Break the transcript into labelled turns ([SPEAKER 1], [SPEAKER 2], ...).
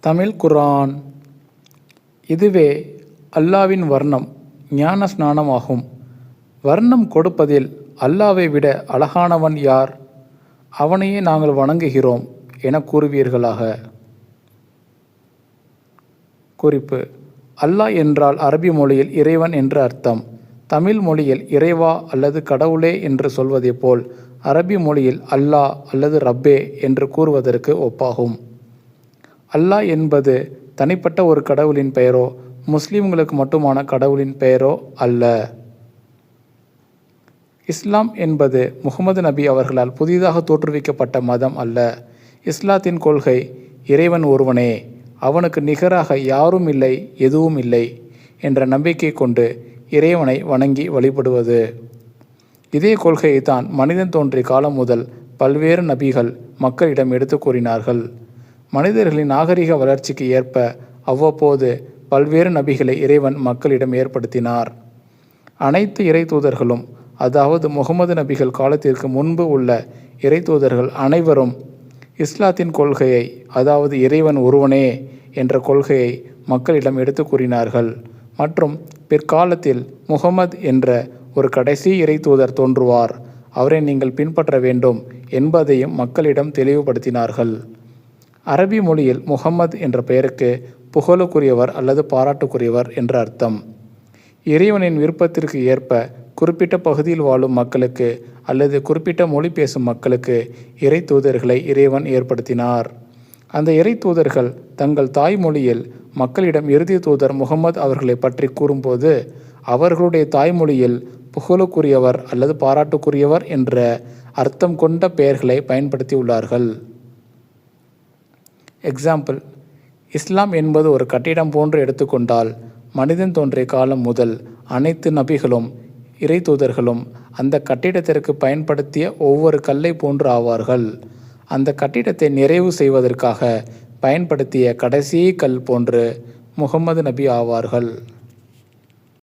[SPEAKER 1] தமிழ் குர்ஆன். இதுவே அல்லாவின் வர்ணம், ஞான ஸ்நானமாகும். வர்ணம் கொடுப்பதில் அல்லாவை விட அழகானவன் யார்? அவனையே நாங்கள் வணங்குகிறோம் என கூறுவீர்களாக. குறிப்பு: அல்லாஹ் என்றால் அரபி மொழியில் இறைவன் என்று அர்த்தம். தமிழ் மொழியில் இறைவா அல்லது கடவுளே என்று சொல்வதை போல் அரபி மொழியில் அல்லாஹ் அல்லது ரப்பே என்று கூறுவதற்கு ஒப்பாகும். அல்லாஹ் என்பது தனிப்பட்ட ஒரு கடவுளின் பெயரோ முஸ்லிம்களுக்கு மட்டுமான கடவுளின் பெயரோ அல்ல. இஸ்லாம் என்பது முகமது நபி அவர்களால் புதிதாக தோற்றுவிக்கப்பட்ட மதம் அல்ல. இஸ்லாத்தின் கொள்கை இறைவன் ஒருவனே, அவனுக்கு நிகராக யாரும் இல்லை, எதுவும் இல்லை என்ற நம்பிக்கை கொண்டு இறைவனை வணங்கி வழிபடுவது. இதே கொள்கையை தான் மனிதன் தோன்றிய காலம் முதல் பல்வேறு நபிகள் மக்களிடம் எடுத்து கூறினார்கள். மனிதர்களின் நாகரிக வளர்ச்சிக்கு ஏற்ப அவ்வப்போது பல்வேறு நபிகளை இறைவன் மக்களிடம் ஏற்படுத்தினார். அனைத்து இறை தூதர்களும், அதாவது முகமது நபிகள் காலத்திற்கு முன்பு உள்ள இறை தூதர்கள் அனைவரும் இஸ்லாத்தின் கொள்கையை, அதாவது இறைவன் ஒருவனே என்ற கொள்கையை மக்களிடம் எடுத்து கூறினார்கள். மற்றும் பிற்காலத்தில் முகமது என்ற ஒரு கடைசி இறை தூதர் தோன்றுவார், அவரை நீங்கள் பின்பற்ற வேண்டும் என்பதையும் மக்களிடம் தெளிவுபடுத்தினார்கள். அரபி மொழியில் முகம்மது என்ற பெயருக்கு புகழுக்குரியவர் அல்லது பாராட்டுக்குரியவர் என்ற அர்த்தம். இறைவனின் விருப்பத்திற்கு ஏற்ப குறிப்பிட்ட பகுதியில் வாழும் மக்களுக்கு அல்லது குறிப்பிட்ட மொழி பேசும் மக்களுக்கு இறை தூதர்களை இறைவன் ஏற்படுத்தினார். அந்த இறை தூதர்கள் தங்கள் தாய்மொழியில் மக்களிடம் இறுதி தூதர் முகமது அவர்களை பற்றி கூறும்போது அவர்களுடைய தாய்மொழியில் புகழுக்குரியவர் அல்லது பாராட்டுக்குரியவர் என்ற அர்த்தம் கொண்ட பெயர்களை பயன்படுத்தியுள்ளார்கள். எக்ஸாம்பிள்: இஸ்லாம் என்பது ஒரு கட்டிடம் போன்று எடுத்துக்கொண்டால், மனிதன் தோன்றிய காலம் முதல் அனைத்து நபிகளும் இறை தூதர்களும் அந்த கட்டிடத்திற்கு பயன்படுத்திய ஒவ்வொரு கல்லை போன்று ஆவார்கள். அந்த கட்டிடத்தை நிறைவு செய்வதற்காக பயன்படுத்திய கடைசி கல் போன்று முகமது நபி ஆவார்கள்.